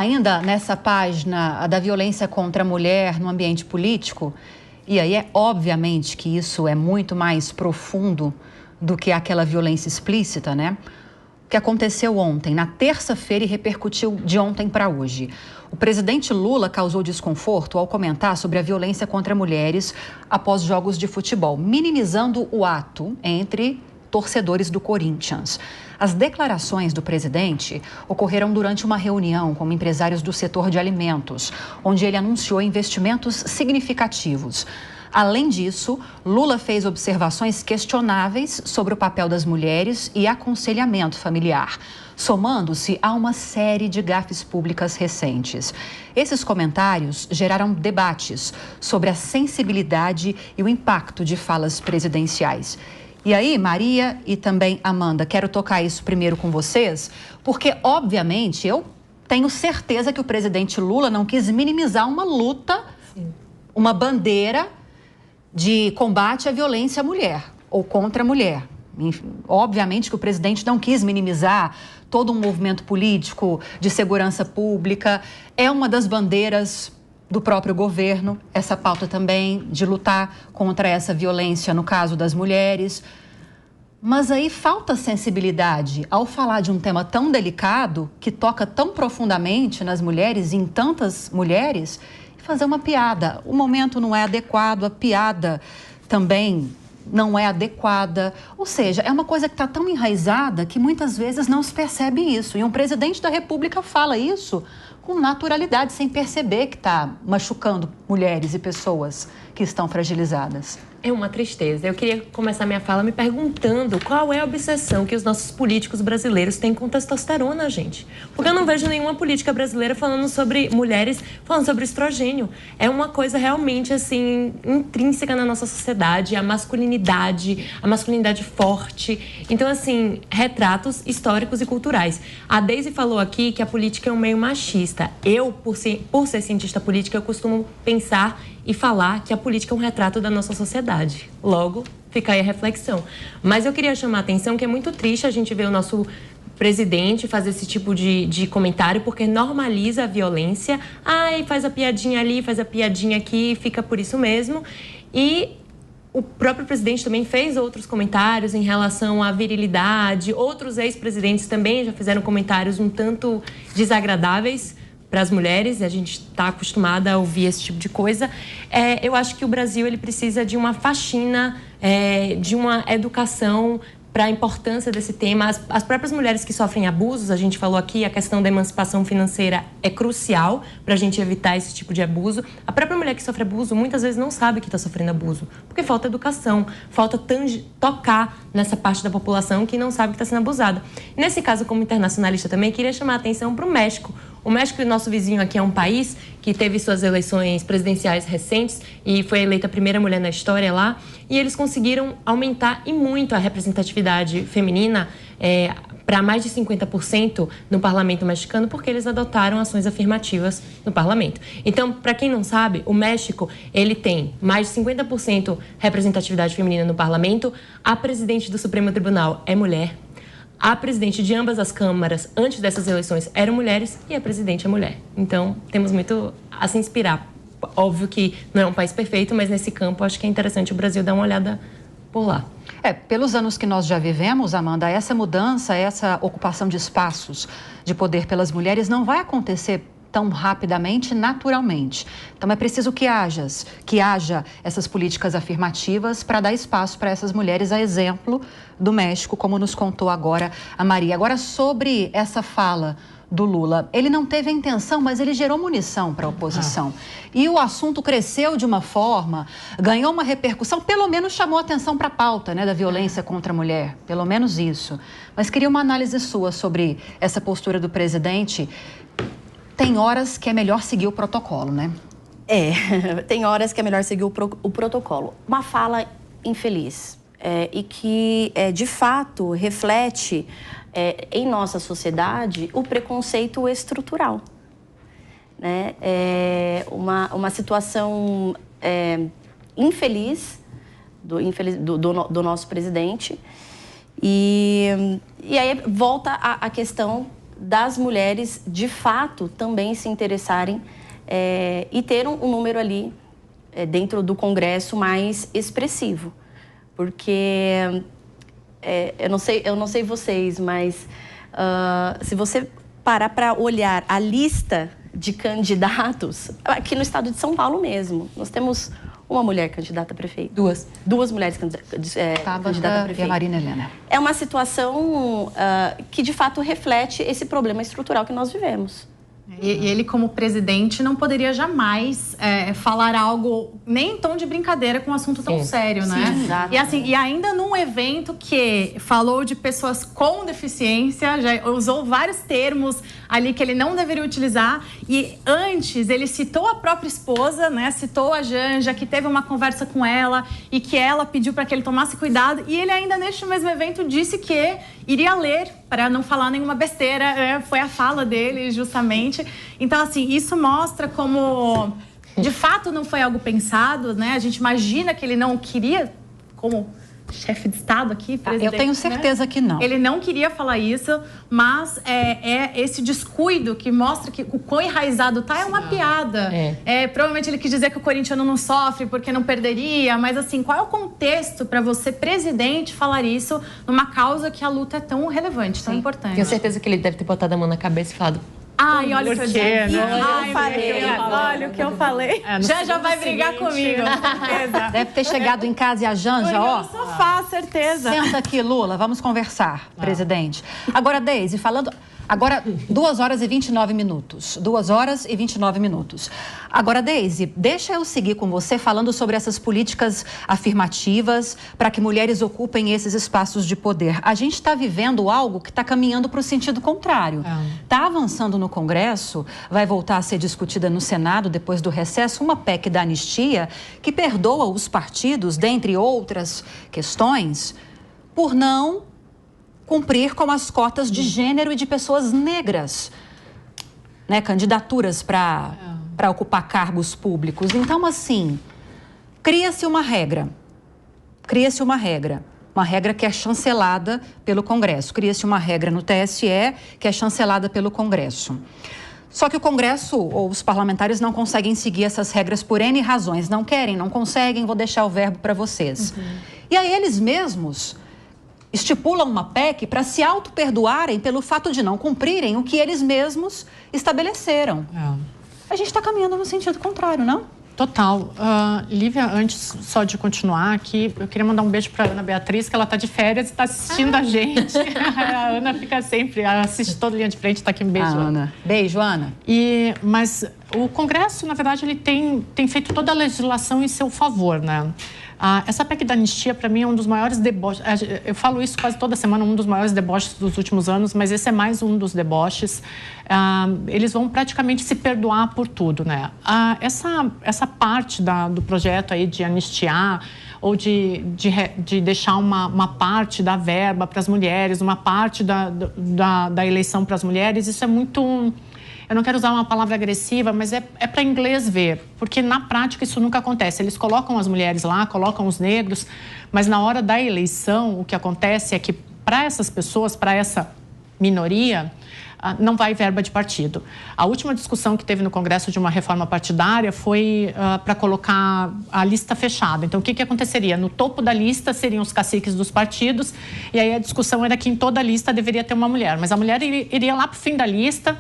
Ainda nessa página da violência contra a mulher no ambiente político, e aí obviamente que isso é muito mais profundo do que aquela violência explícita, né? O que aconteceu ontem, na terça-feira, e repercutiu de ontem para hoje. O presidente Lula causou desconforto ao comentar sobre a violência contra mulheres após jogos de futebol, minimizando o ato entre torcedores do Corinthians. As declarações do presidente ocorreram durante uma reunião com empresários do setor de alimentos, onde ele anunciou investimentos significativos. Além disso, Lula fez observações questionáveis sobre o papel das mulheres e aconselhamento familiar, somando-se a uma série de gafes públicas recentes. Esses comentários geraram debates sobre a sensibilidade e o impacto de falas presidenciais. E aí, Maria e também Amanda, quero tocar isso primeiro com vocês, porque, obviamente, eu tenho certeza que o presidente Lula não quis minimizar uma luta, uma bandeira de combate à violência à mulher ou contra a mulher. Obviamente que o presidente não quis minimizar todo um movimento político de segurança pública. É uma das bandeiras do próprio governo, essa pauta também de lutar contra essa violência no caso das mulheres. Mas aí falta sensibilidade ao falar de um tema tão delicado, que toca tão profundamente nas mulheres, em tantas mulheres, e fazer uma piada. O momento não é adequado, a piada também não é adequada. Ou seja, é uma coisa que está tão enraizada que muitas vezes não se percebe isso. E um presidente da República fala isso com naturalidade, sem perceber que está machucando mulheres e pessoas que estão fragilizadas. É uma tristeza. Eu queria começar minha fala me perguntando qual é a obsessão que os nossos políticos brasileiros têm com testosterona, gente. Porque eu não vejo nenhuma política brasileira falando sobre mulheres, falando sobre estrogênio. É uma coisa realmente, assim, intrínseca na nossa sociedade, a masculinidade forte. Então, assim, retratos históricos e culturais. A Deise falou aqui que a política é um meio machista. Eu, por ser cientista política, eu costumo pensar e falar que a política é um retrato da nossa sociedade. Logo, fica aí a reflexão. Mas eu queria chamar a atenção que é muito triste a gente ver o nosso presidente fazer esse tipo de comentário, porque normaliza a violência. Ai, faz a piadinha ali, faz a piadinha aqui, fica por isso mesmo. E o próprio presidente também fez outros comentários em relação à virilidade. Outros ex-presidentes também já fizeram comentários um tanto desagradáveis para as mulheres, e a gente está acostumada a ouvir esse tipo de coisa. Eu acho que o Brasil ele precisa de uma faxina, de uma educação para a importância desse tema. As próprias mulheres que sofrem abusos, a gente falou aqui, a questão da emancipação financeira é crucial para a gente evitar esse tipo de abuso. A própria mulher que sofre abuso muitas vezes não sabe que está sofrendo abuso, porque falta educação, falta tocar nessa parte da população que não sabe que está sendo abusada. Nesse caso, como internacionalista também, queria chamar a atenção para o México. O México, nosso vizinho aqui, é um país que teve suas eleições presidenciais recentes e foi eleita a primeira mulher na história lá. E eles conseguiram aumentar e muito a representatividade feminina para mais de 50% no parlamento mexicano, porque eles adotaram ações afirmativas no parlamento. Então, para quem não sabe, o México ele tem mais de 50% representatividade feminina no parlamento. A presidente do Supremo Tribunal é mulher. A presidente de ambas as câmaras, antes dessas eleições, eram mulheres e a presidente é mulher. Então, temos muito a se inspirar. Óbvio que não é um país perfeito, mas nesse campo acho que é interessante o Brasil dar uma olhada por lá. Pelos anos que nós já vivemos, Amanda, essa mudança, essa ocupação de espaços de poder pelas mulheres não vai acontecer tão rapidamente, naturalmente. Então, é preciso que haja essas políticas afirmativas para dar espaço para essas mulheres, a exemplo do México, como nos contou agora a Maria. Agora, sobre essa fala do Lula, ele não teve a intenção, mas ele gerou munição para a oposição. E o assunto cresceu de uma forma, ganhou uma repercussão, pelo menos chamou atenção para a pauta, né, da violência contra a mulher, pelo menos isso. Mas queria uma análise sua sobre essa postura do presidente. Tem horas que é melhor seguir o protocolo, né? Tem horas que é melhor seguir o protocolo. Uma fala infeliz e que, de fato, reflete em nossa sociedade o preconceito estrutural. Né? Uma situação infeliz do nosso presidente. E aí volta a questão das mulheres, de fato, também se interessarem e ter um número ali dentro do Congresso mais expressivo. Porque, eu não sei vocês, mas se você parar para olhar a lista de candidatos, aqui no estado de São Paulo mesmo, nós temos uma mulher candidata a prefeito. Duas mulheres candidatas a prefeito. E a Marina Helena. É uma situação que, de fato, reflete esse problema estrutural que nós vivemos. E ele, como presidente, não poderia jamais falar algo nem em tom de brincadeira com um assunto tão sério, né? Sim, exato. E, assim, e ainda num evento que falou de pessoas com deficiência, já usou vários termos ali que ele não deveria utilizar. E antes, ele citou a própria esposa, né? Citou a Janja, que teve uma conversa com ela e que ela pediu para que ele tomasse cuidado. E ele ainda, neste mesmo evento, disse que iria ler para não falar nenhuma besteira. Foi a fala dele, justamente. Então, assim, isso mostra como, de fato, não foi algo pensado, né? A gente imagina que ele não queria, como chefe de Estado aqui, presidente, eu tenho certeza, né, que não. Ele não queria falar isso, mas esse descuido que mostra que o quão enraizado tá é uma piada. Provavelmente ele quis dizer que o corintiano não sofre porque não perderia, mas assim, qual é o contexto para você, presidente, falar isso numa causa que a luta é tão relevante, tão importante? Tenho certeza que ele deve ter botado a mão na cabeça e falado: ai, olha o que eu disse. Olha o que eu falei. Já vai brigar comigo, certeza. Deve ter chegado em casa e a Janja, ó. No sofá, certeza. Senta aqui, Lula, vamos conversar, presidente. Agora, Deise, falando... Agora, 2 horas e 29 minutos. 2 horas e 29 minutos. Agora, Deise, deixa eu seguir com você falando sobre essas políticas afirmativas para que mulheres ocupem esses espaços de poder. A gente está vivendo algo que está caminhando para o sentido contrário. Está avançando no Congresso, vai voltar a ser discutida no Senado depois do recesso, uma PEC da anistia que perdoa os partidos, dentre outras questões, por não cumprir com as cotas de gênero e de pessoas negras, né, candidaturas para ocupar cargos públicos. Então, assim, cria-se uma regra que é chancelada pelo Congresso, cria-se uma regra no TSE que é chancelada pelo Congresso. Só que o Congresso ou os parlamentares não conseguem seguir essas regras por N razões, não querem, não conseguem, vou deixar o verbo para vocês. E aí eles mesmos estipulam uma PEC para se auto-perdoarem pelo fato de não cumprirem o que eles mesmos estabeleceram. A gente está caminhando no sentido contrário, não? Total. Lívia, antes só de continuar aqui, eu queria mandar um beijo para a Ana Beatriz, que ela está de férias e está assistindo a gente. A Ana fica sempre, ela assiste toda a linha de frente, está aqui, um beijo, Ana. Beijo, Ana. Mas o Congresso, na verdade, ele tem feito toda a legislação em seu favor, né? Essa PEC da anistia, para mim, é um dos maiores deboches. Eu falo isso quase toda semana, um dos maiores deboches dos últimos anos, mas esse é mais um dos deboches. Eles vão praticamente se perdoar por tudo, né? Essa parte do projeto aí de anistiar ou de deixar uma parte da verba para as mulheres, uma parte da eleição para as mulheres, isso é muito... Eu não quero usar uma palavra agressiva, mas é para inglês ver, porque na prática isso nunca acontece. Eles colocam as mulheres lá, colocam os negros, mas na hora da eleição o que acontece é que para essas pessoas, para essa minoria, não vai verba de partido. A última discussão que teve no Congresso de uma reforma partidária foi para colocar a lista fechada. Então, o que aconteceria? No topo da lista seriam os caciques dos partidos, e aí a discussão era que em toda a lista deveria ter uma mulher, mas a mulher iria lá para o fim da lista.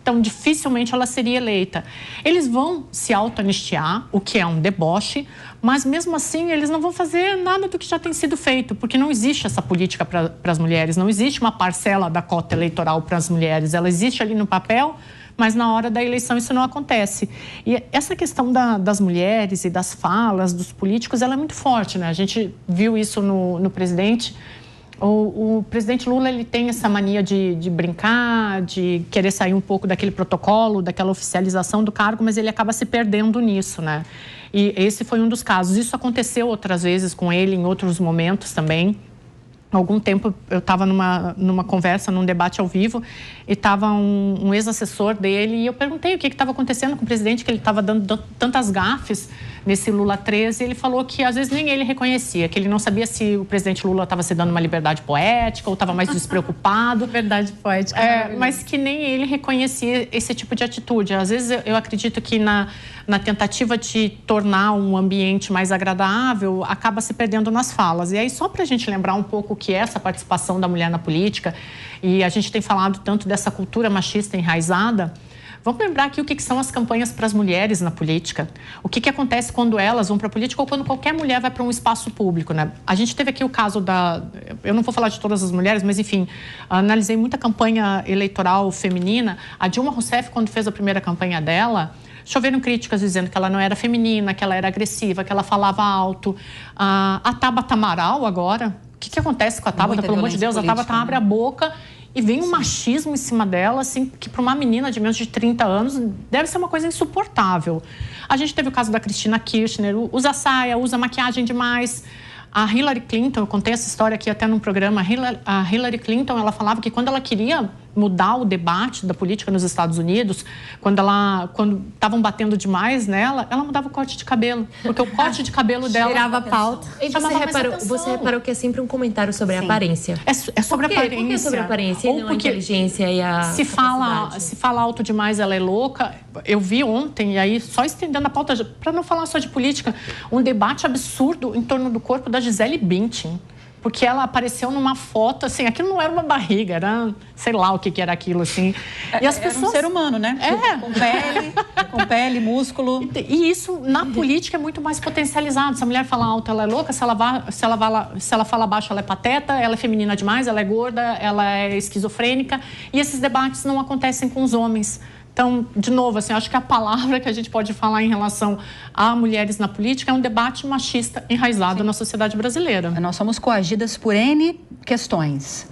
Então, dificilmente ela seria eleita. Eles vão se auto-anistiar, o que é um deboche, mas mesmo assim eles não vão fazer nada do que já tem sido feito, porque não existe essa política para as mulheres, não existe uma parcela da cota eleitoral para as mulheres. Ela existe ali no papel, mas na hora da eleição isso não acontece. E essa questão das mulheres e das falas dos políticos, ela é muito forte, né? A gente viu isso no presidente. O presidente Lula, ele tem essa mania de brincar, de querer sair um pouco daquele protocolo, daquela oficialização do cargo, mas ele acaba se perdendo nisso, né? E esse foi um dos casos. Isso aconteceu outras vezes com ele, em outros momentos também. Há algum tempo eu estava numa conversa, num debate ao vivo, e estava um ex-assessor dele, e eu perguntei o que estava acontecendo com o presidente, que ele estava dando tantas gafes nesse Lula 13, e ele falou que às vezes nem ele reconhecia, que ele não sabia se o presidente Lula estava se dando uma liberdade poética ou estava mais despreocupado. Verdade poética. Mas que nem ele reconhecia esse tipo de atitude. Às vezes eu acredito que na tentativa de tornar um ambiente mais agradável, acaba se perdendo nas falas. E aí, só para a gente lembrar um pouco o que é essa participação da mulher na política, e a gente tem falado tanto dessa cultura machista enraizada, vamos lembrar aqui o que são as campanhas para as mulheres na política. O que acontece quando elas vão para a política ou quando qualquer mulher vai para um espaço público, né? A gente teve aqui o caso eu não vou falar de todas as mulheres, mas enfim, analisei muita campanha eleitoral feminina. A Dilma Rousseff, quando fez a primeira campanha dela, choveram críticas dizendo que ela não era feminina, que ela era agressiva, que ela falava alto. A Tabata Amaral agora, o que acontece com a Tabata? Pelo amor de Deus, a Tabata abre a boca e vem um machismo em cima dela, assim, que para uma menina de menos de 30 anos deve ser uma coisa insuportável. A gente teve o caso da Cristina Kirchner, usa saia, usa maquiagem demais. A Hillary Clinton, eu contei essa história aqui até num programa, a Hillary Clinton, ela falava que quando ela queria mudar o debate da política nos Estados Unidos, quando estavam batendo demais nela, ela mudava o corte de cabelo, porque o corte de cabelo dela tirava a pauta. E você reparou que é sempre um comentário sobre a aparência. É sobre a aparência. Por que sobre a aparência e não a inteligência e a se fala alto demais, ela é louca. Eu vi ontem, e aí só estendendo a pauta, para não falar só de política, um debate absurdo em torno do corpo da Gisele Bündchen. Porque ela apareceu numa foto, assim, aquilo não era uma barriga, era, sei lá o que era aquilo, assim. E as pessoas... Era um ser humano, né? Com pele, músculo. E isso, na política, é muito mais potencializado. Se a mulher fala alto, ela é louca. Se ela fala baixo, ela é pateta. Ela é feminina demais, ela é gorda, ela é esquizofrênica. E esses debates não acontecem com os homens. Então, de novo, assim, acho que a palavra que a gente pode falar em relação a mulheres na política é um debate machista enraizado na sociedade brasileira. Nós somos coagidas por N questões,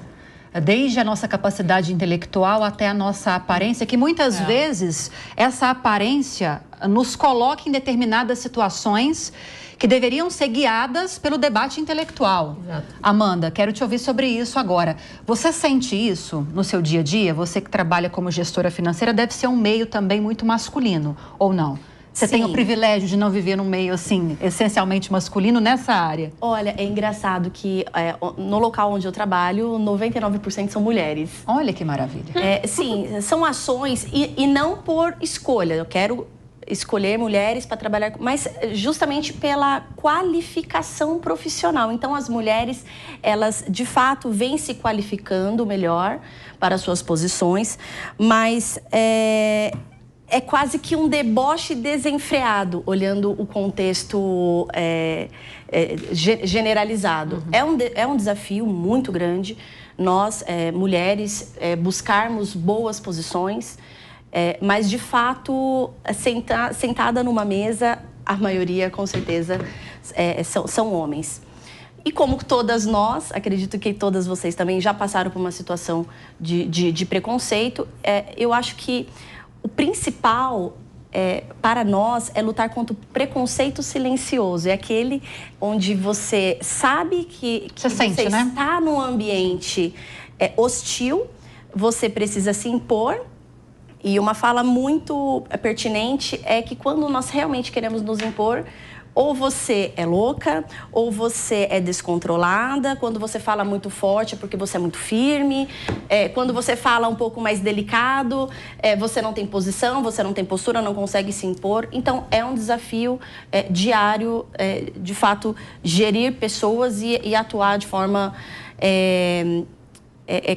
desde a nossa capacidade intelectual até a nossa aparência, que muitas vezes essa aparência nos coloca em determinadas situações que deveriam ser guiadas pelo debate intelectual. Exato. Amanda, quero te ouvir sobre isso agora. Você sente isso no seu dia a dia? Você que trabalha como gestora financeira deve ser um meio também muito masculino, ou não? Você tem o privilégio de não viver num meio, assim, essencialmente masculino nessa área? Olha, é engraçado que no local onde eu trabalho, 99% são mulheres. Olha que maravilha. Sim, são ações e não por escolha. Eu quero escolher mulheres para trabalhar, mas justamente pela qualificação profissional. Então, as mulheres, elas de fato vêm se qualificando melhor para suas posições, mas é quase que um deboche desenfreado, olhando o contexto generalizado. Uhum. É um desafio muito grande nós, mulheres, buscarmos boas posições, mas, de fato, sentada numa mesa, a maioria, com certeza, são homens. E como todas nós, acredito que todas vocês também já passaram por uma situação de preconceito, eu acho que o principal para nós é lutar contra o preconceito silencioso. É aquele onde você sabe que você está num ambiente hostil, você precisa se impor. E uma fala muito pertinente é que quando nós realmente queremos nos impor, ou você é louca, ou você é descontrolada. Quando você fala muito forte é porque você é muito firme. Quando você fala um pouco mais delicado, você não tem posição, você não tem postura, não consegue se impor. Então, é um desafio diário, de fato, gerir pessoas e atuar de forma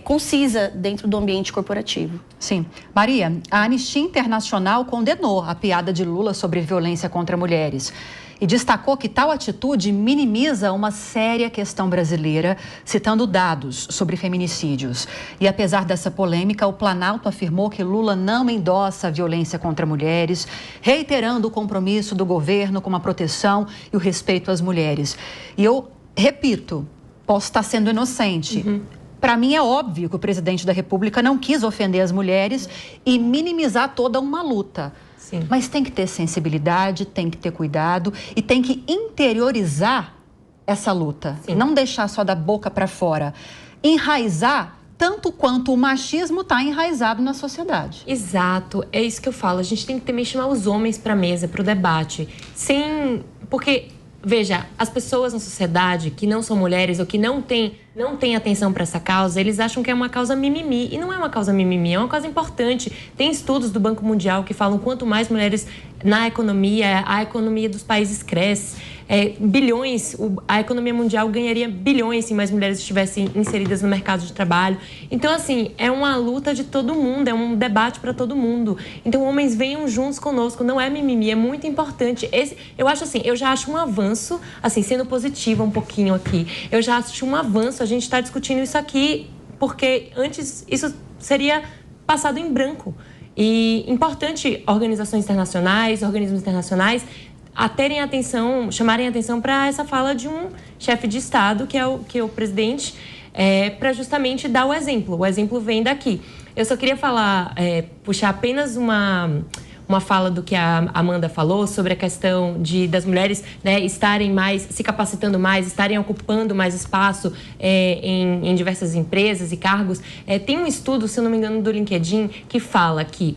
concisa dentro do ambiente corporativo. Sim. Maria, a Anistia Internacional condenou a piada de Lula sobre violência contra mulheres e destacou que tal atitude minimiza uma séria questão brasileira, citando dados sobre feminicídios. E apesar dessa polêmica, o Planalto afirmou que Lula não endossa a violência contra mulheres, reiterando o compromisso do governo com a proteção e o respeito às mulheres. E eu repito, posso estar sendo inocente. Para mim é óbvio que o presidente da República não quis ofender as mulheres e minimizar toda uma luta. Sim. Mas tem que ter sensibilidade, tem que ter cuidado e tem que interiorizar essa luta. Sim. Não deixar só da boca para fora. Enraizar tanto quanto o machismo está enraizado na sociedade. Exato, é isso que eu falo. A gente tem que também chamar os homens para a mesa, para o debate. Porque, veja, as pessoas na sociedade que não são mulheres ou que não têm atenção para essa causa, eles acham que é uma causa mimimi. E não é uma causa mimimi, é uma causa importante. Tem estudos do Banco Mundial que falam quanto mais mulheres na economia, a economia dos países cresce. Bilhões, a economia mundial ganharia bilhões se mais mulheres estivessem inseridas no mercado de trabalho. Então, assim, é uma luta de todo mundo, é um debate para todo mundo. Então, homens venham juntos conosco, não é mimimi, é muito importante. Eu já acho um avanço, assim, sendo positiva um pouquinho aqui, eu já acho um avanço a gente está discutindo isso aqui, porque antes isso seria passado em branco. E importante organismos internacionais a terem atenção, chamarem atenção para essa fala de um chefe de Estado, que é o presidente, para justamente dar o exemplo. O exemplo vem daqui. Eu só queria puxar apenas uma fala do que a Amanda falou sobre a questão das mulheres, né, estarem mais, se capacitando mais, estarem ocupando mais espaço em diversas empresas e cargos. Tem um estudo, se eu não me engano, do LinkedIn, que fala que,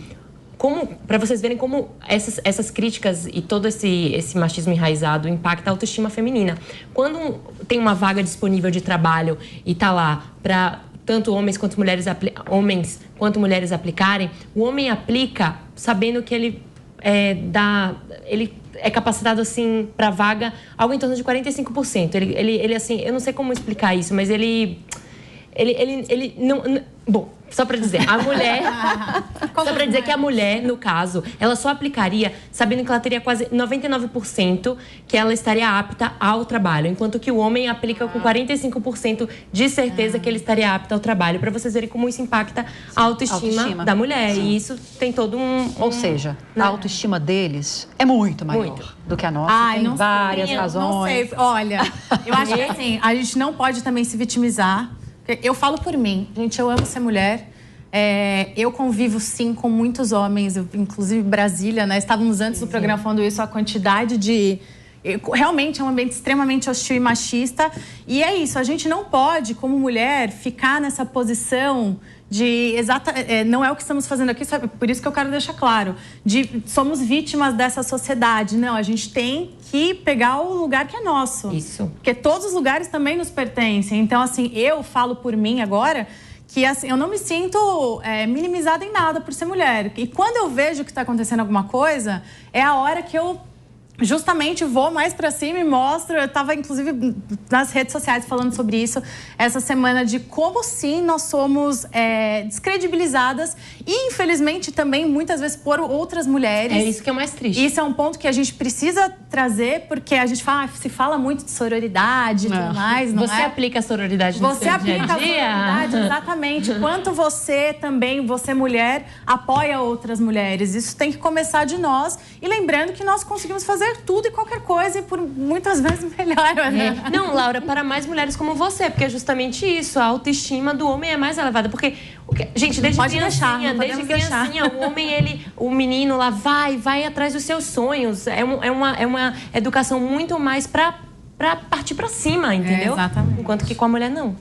para vocês verem como essas críticas e todo esse machismo enraizado impacta a autoestima feminina. Quando tem uma vaga disponível de trabalho e está lá para tanto homens quanto mulheres aplicarem, o homem aplica sabendo que ele é capacitado assim para vaga algo em torno de 45%. Ele assim, eu não sei como explicar isso, mas ele não. Bom, só para dizer, a mulher. Só para dizer que a mulher, no caso, ela só aplicaria sabendo que ela teria quase 99% que ela estaria apta ao trabalho, enquanto que o homem aplica com 45% de certeza que ele estaria apto ao trabalho, para vocês verem como isso impacta a autoestima da mulher. Sim. E isso tem todo Ou seja, a autoestima deles é muito maior do que a nossa. Tem várias razões. Não sei. Olha, eu acho que assim, a gente não pode também se vitimizar. Eu falo por mim, gente, eu amo ser mulher. Eu convivo, sim, com muitos homens, inclusive Brasília, né? Estávamos antes do programa falando isso, a quantidade de... Realmente é um ambiente extremamente hostil e machista. E é isso, a gente não pode, como mulher, ficar nessa posição de... não é o que estamos fazendo aqui, sabe? Por isso que eu quero deixar claro. Somos vítimas dessa sociedade. Não, a gente tem que pegar o lugar que é nosso. Isso. Porque todos os lugares também nos pertencem. Então, assim, eu falo por mim agora que assim, eu não me sinto minimizada em nada por ser mulher. E quando eu vejo que está acontecendo alguma coisa, é a hora que eu justamente vou mais pra cima e mostro. Eu estava, inclusive, nas redes sociais falando sobre isso essa semana, de como, sim, nós somos descredibilizadas e, infelizmente, também, muitas vezes, por outras mulheres. É isso que é mais triste. Isso é um ponto que a gente precisa trazer, porque a gente se fala muito de sororidade e tudo mais, não Você aplica a sororidade no seu dia a dia? Você aplica a sororidade, exatamente. Quanto você também, você mulher, apoia outras mulheres. Isso tem que começar de nós. E lembrando que nós conseguimos fazer tudo e qualquer coisa, e por muitas vezes melhor. Né? Não, Laura, para mais mulheres como você, porque é justamente isso, a autoestima do homem é mais elevada, porque gente, desde criancinha, o menino lá vai atrás dos seus sonhos, é uma educação muito mais para partir para cima, entendeu? Exatamente. Enquanto que com a mulher não.